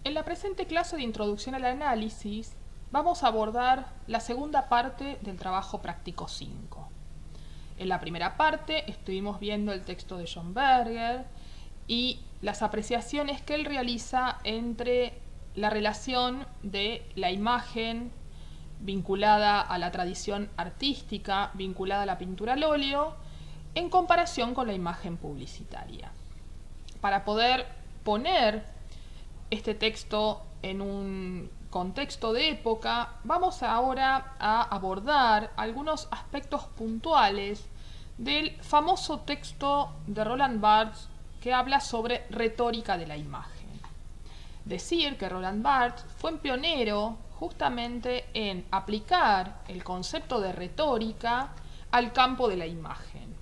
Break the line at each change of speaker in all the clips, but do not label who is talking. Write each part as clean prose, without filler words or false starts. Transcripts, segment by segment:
En la presente clase de Introducción al Análisis vamos a abordar la segunda parte del trabajo práctico 5. En la primera parte estuvimos viendo el texto de John Berger y las apreciaciones que él realiza entre la relación de la imagen vinculada a la tradición artística, vinculada a la pintura al óleo, en comparación con la imagen publicitaria. Para poder poner este texto en un contexto de época, vamos ahora a abordar algunos aspectos puntuales del famoso texto de Roland Barthes que habla sobre retórica de la imagen. Decir que Roland Barthes fue un pionero justamente en aplicar el concepto de retórica al campo de la imagen,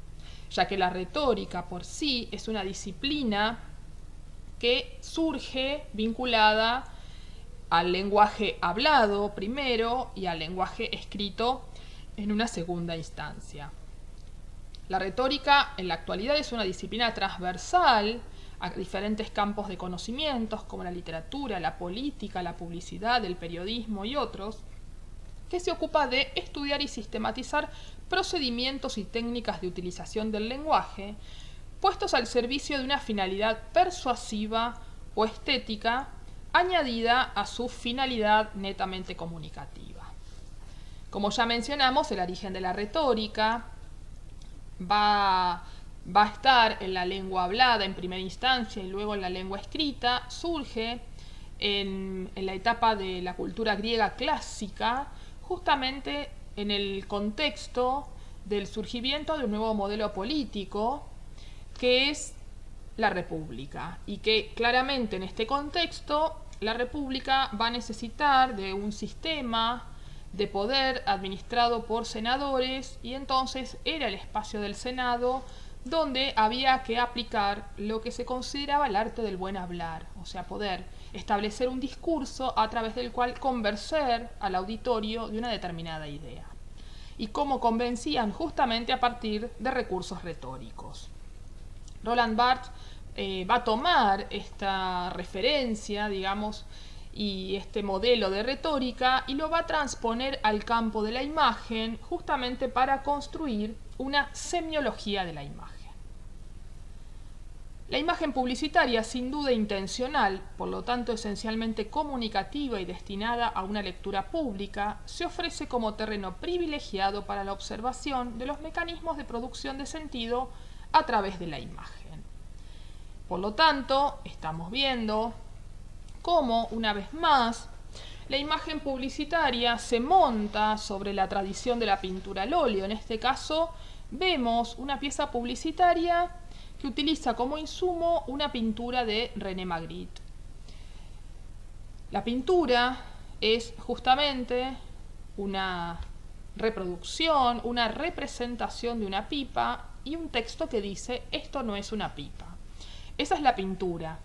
ya que la retórica por sí es una disciplina que surge vinculada al lenguaje hablado primero y al lenguaje escrito en una segunda instancia. La retórica en la actualidad es una disciplina transversal a diferentes campos de conocimientos como la literatura, la política, la publicidad, el periodismo y otros, que se ocupa de estudiar y sistematizar procedimientos y técnicas de utilización del lenguaje puestos al servicio de una finalidad persuasiva o estética añadida a su finalidad netamente comunicativa. Como ya mencionamos, el origen de la retórica va a estar en la lengua hablada en primera instancia y luego en la lengua escrita. Surge en la etapa de la cultura griega clásica, justamente en el contexto del surgimiento de un nuevo modelo político que es la república, y que claramente en este contexto la república va a necesitar de un sistema de poder administrado por senadores, y entonces era el espacio del Senado donde había que aplicar lo que se consideraba el arte del buen hablar, o sea, poder establecer un discurso a través del cual convencer al auditorio de una determinada idea. Y cómo convencían justamente a partir de recursos retóricos. Roland Barthes va a tomar esta referencia, digamos, y este modelo de retórica y lo va a transponer al campo de la imagen justamente para construir una semiología de la imagen. La imagen publicitaria, sin duda intencional, por lo tanto esencialmente comunicativa y destinada a una lectura pública, se ofrece como terreno privilegiado para la observación de los mecanismos de producción de sentido a través de la imagen. Por lo tanto, estamos viendo cómo, una vez más, la imagen publicitaria se monta sobre la tradición de la pintura al óleo. En este caso, vemos una pieza publicitaria que utiliza como insumo una pintura de René Magritte. La pintura es justamente una reproducción, una representación de una pipa y un texto que dice: esto no es una pipa. Esa es la pintura.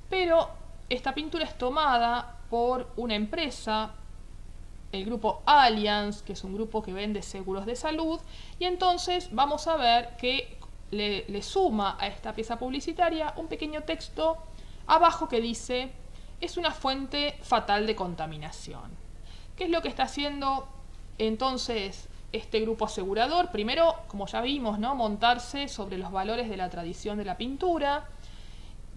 Pero esta pintura es tomada por una empresa, el grupo Allianz, que es un grupo que vende seguros de salud, y entonces vamos a ver que le suma a esta pieza publicitaria un pequeño texto abajo que dice: es una fuente fatal de contaminación. ¿Qué es lo que está haciendo entonces este grupo asegurador? Primero, como ya vimos, ¿no?, montarse sobre los valores de la tradición de la pintura,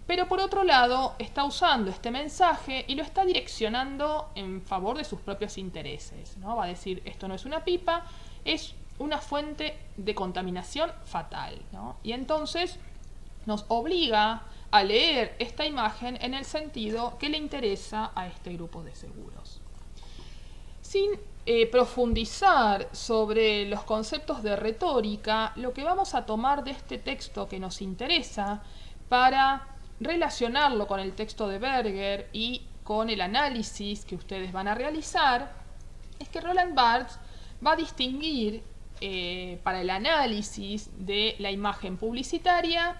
pero por otro lado está usando este mensaje y lo está direccionando en favor de sus propios intereses, ¿no? Va a decir: esto no es una pipa, es una fuente de contaminación fatal, ¿no? Y entonces nos obliga a leer esta imagen en el sentido que le interesa a este grupo de seguros. Sin profundizar sobre los conceptos de retórica, lo que vamos a tomar de este texto que nos interesa para relacionarlo con el texto de Berger y con el análisis que ustedes van a realizar es que Roland Barthes va a distinguir para el análisis de la imagen publicitaria,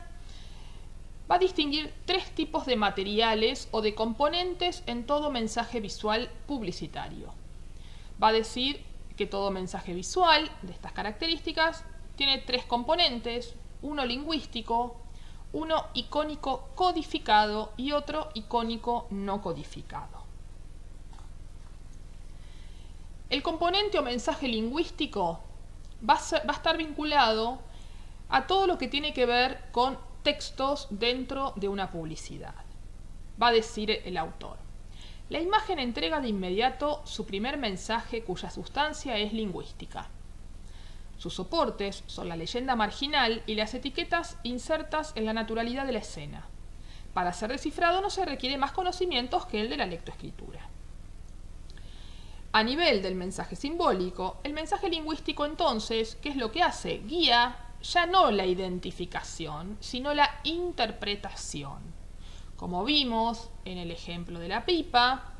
va a distinguir tres tipos de materiales o de componentes en todo mensaje visual publicitario. Va a decir que todo mensaje visual de estas características tiene tres componentes: uno lingüístico, uno icónico codificado y otro icónico no codificado. El componente o mensaje lingüístico va a estar vinculado a todo lo que tiene que ver con textos dentro de una publicidad. Va a decir el autor: la imagen entrega de inmediato su primer mensaje cuya sustancia es lingüística. Sus soportes son la leyenda marginal y las etiquetas insertas en la naturalidad de la escena. Para ser descifrado no se requiere más conocimientos que el de la lectoescritura. A nivel del mensaje simbólico, el mensaje lingüístico entonces, ¿qué es lo que hace? Guía ya no la identificación, sino la interpretación. Como vimos en el ejemplo de la pipa,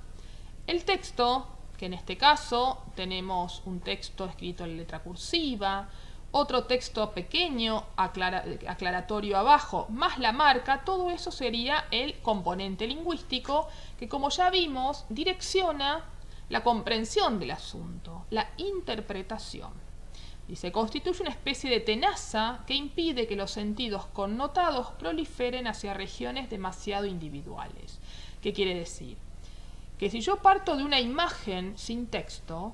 el texto, que en este caso tenemos un texto escrito en letra cursiva, otro texto pequeño, aclaratorio abajo, más la marca, todo eso sería el componente lingüístico que, como ya vimos, direcciona la comprensión del asunto, la interpretación. Y se constituye una especie de tenaza que impide que los sentidos connotados proliferen hacia regiones demasiado individuales. ¿Qué quiere decir? Que si yo parto de una imagen sin texto,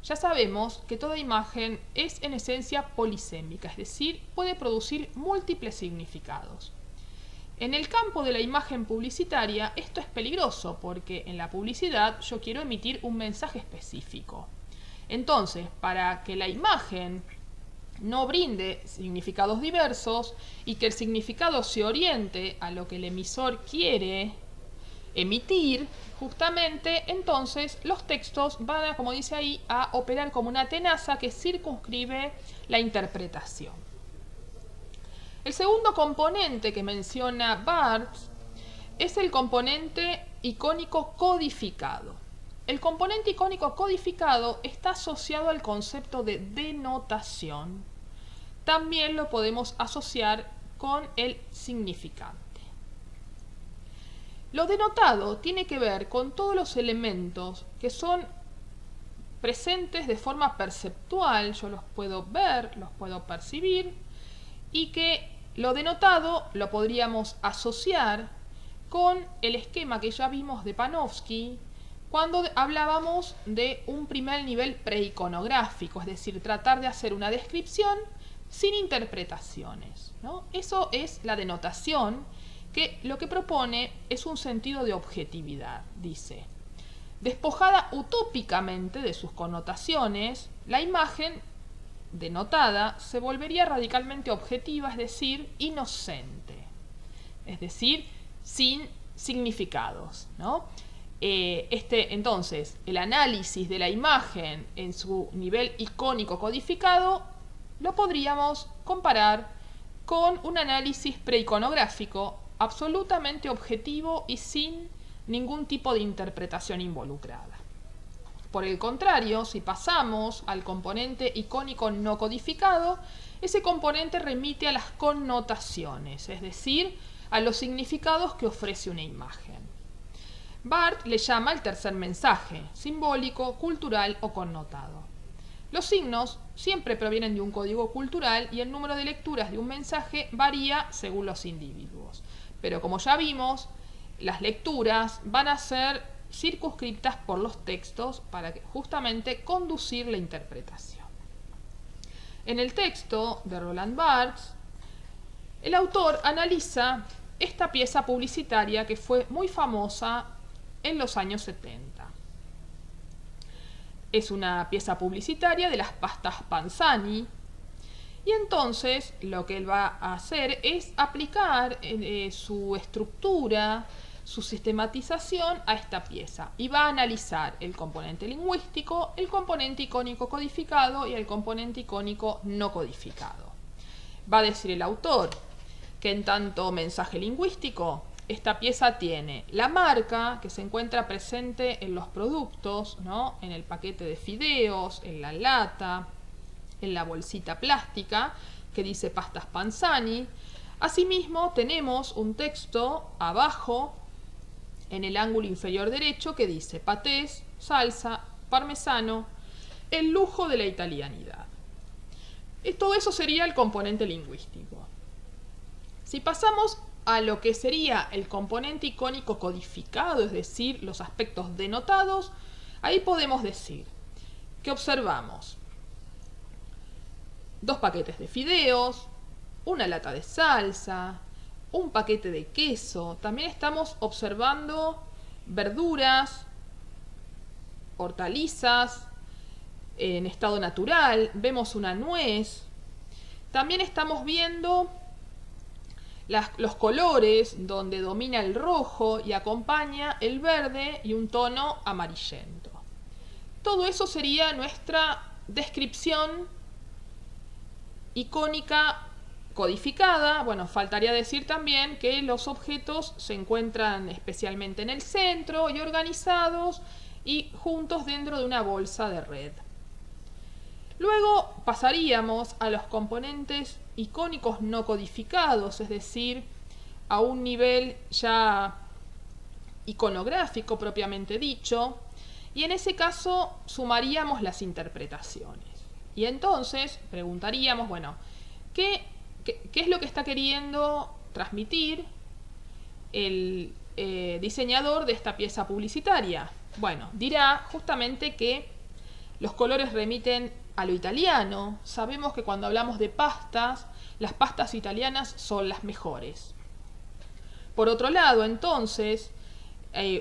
ya sabemos que toda imagen es en esencia polisémica, es decir, puede producir múltiples significados. En el campo de la imagen publicitaria esto es peligroso porque en la publicidad yo quiero emitir un mensaje específico. Entonces, para que la imagen no brinde significados diversos y que el significado se oriente a lo que el emisor quiere emitir, justamente entonces los textos van a, como dice ahí, a operar como una tenaza que circunscribe la interpretación. El segundo componente que menciona Barthes es el componente icónico codificado. El componente icónico codificado está asociado al concepto de denotación. También lo podemos asociar con el significante. Lo denotado tiene que ver con todos los elementos que son presentes de forma perceptual, yo los puedo ver, los puedo percibir, y que lo denotado lo podríamos asociar con el esquema que ya vimos de Panofsky cuando hablábamos de un primer nivel preiconográfico, es decir, tratar de hacer una descripción sin interpretaciones, ¿no? Eso es la denotación, que lo que propone es un sentido de objetividad, dice. Despojada utópicamente de sus connotaciones, la imagen denotada se volvería radicalmente objetiva, es decir, inocente, es decir, sin significados, ¿no? Entonces, el análisis de la imagen en su nivel icónico codificado lo podríamos comparar con un análisis preiconográfico absolutamente objetivo y sin ningún tipo de interpretación involucrada. Por el contrario, si pasamos al componente icónico no codificado, ese componente remite a las connotaciones, es decir, a los significados que ofrece una imagen. Barthes le llama el tercer mensaje, simbólico, cultural o connotado. Los signos siempre provienen de un código cultural y el número de lecturas de un mensaje varía según los individuos. Pero como ya vimos, las lecturas van a ser circunscriptas por los textos para justamente conducir la interpretación. En el texto de Roland Barthes, el autor analiza esta pieza publicitaria que fue muy famosa en los años 70. Es una pieza publicitaria de las pastas Panzani y entonces lo que él va a hacer es aplicar su estructura, su sistematización a esta pieza y va a analizar el componente lingüístico, el componente icónico codificado y el componente icónico no codificado. Va a decir el autor que en tanto mensaje lingüístico, esta pieza tiene la marca que se encuentra presente en los productos, ¿no? En el paquete de fideos, en la lata, en la bolsita plástica que dice pastas Panzani. Asimismo tenemos un texto abajo en el ángulo inferior derecho que dice patés, salsa, parmesano, el lujo de la italianidad. Todo eso sería el componente lingüístico. Si pasamos a lo que sería el componente icónico codificado, es decir, los aspectos denotados, ahí podemos decir que observamos 2 paquetes de fideos, una lata de salsa, un paquete de queso. También estamos observando verduras, hortalizas en estado natural. Vemos una nuez. También estamos viendo los colores donde domina el rojo y acompaña el verde y un tono amarillento. Todo eso sería nuestra descripción icónica codificada. Bueno, faltaría decir también que los objetos se encuentran especialmente en el centro y organizados y juntos dentro de una bolsa de red. Luego pasaríamos a los componentes icónicos no codificados, es decir, a un nivel ya iconográfico propiamente dicho, y en ese caso sumaríamos las interpretaciones. Y entonces preguntaríamos, bueno, ¿qué es lo que está queriendo transmitir el diseñador de esta pieza publicitaria? Bueno, dirá justamente que los colores remiten a lo italiano. Sabemos que cuando hablamos de pastas, las pastas italianas son las mejores. Por otro lado, entonces,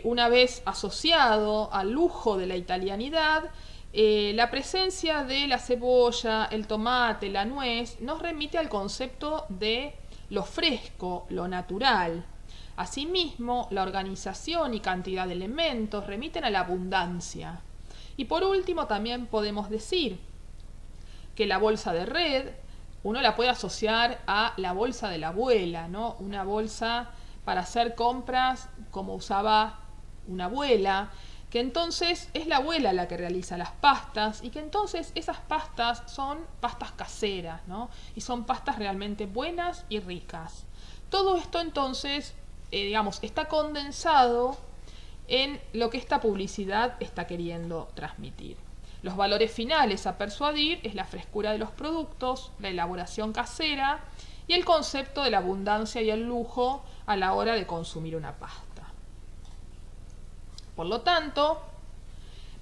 una vez asociado al lujo de la italianidad, la presencia de la cebolla, el tomate, la nuez, nos remite al concepto de lo fresco, lo natural. Asimismo, la organización y cantidad de elementos remiten a la abundancia. Y por último, también podemos decir que la bolsa de red, uno la puede asociar a la bolsa de la abuela, ¿no? Una bolsa para hacer compras como usaba una abuela, que entonces es la abuela la que realiza las pastas y que entonces esas pastas son pastas caseras, ¿no? Y son pastas realmente buenas y ricas. Todo esto entonces, digamos, está condensado en lo que esta publicidad está queriendo transmitir. Los valores finales a persuadir es la frescura de los productos, la elaboración casera y el concepto de la abundancia y el lujo a la hora de consumir una pasta. Por lo tanto,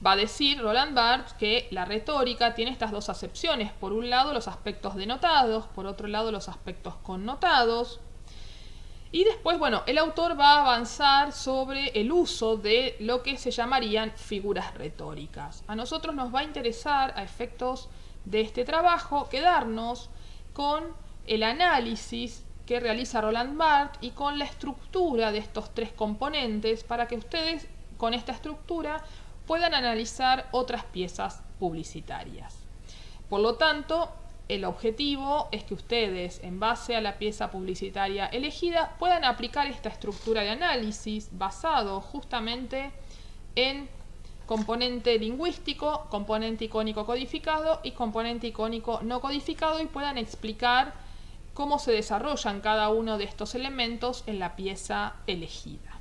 va a decir Roland Barthes que la retórica tiene estas dos acepciones. Por un lado, los aspectos denotados, por otro lado, los aspectos connotados. Y después, bueno, el autor va a avanzar sobre el uso de lo que se llamarían figuras retóricas. A nosotros nos va a interesar, a efectos de este trabajo, quedarnos con el análisis que realiza Roland Barthes y con la estructura de estos 3 componentes para que ustedes, con esta estructura, puedan analizar otras piezas publicitarias. Por lo tanto, el objetivo es que ustedes, en base a la pieza publicitaria elegida, puedan aplicar esta estructura de análisis basado justamente en componente lingüístico, componente icónico codificado y componente icónico no codificado y puedan explicar cómo se desarrollan cada uno de estos elementos en la pieza elegida.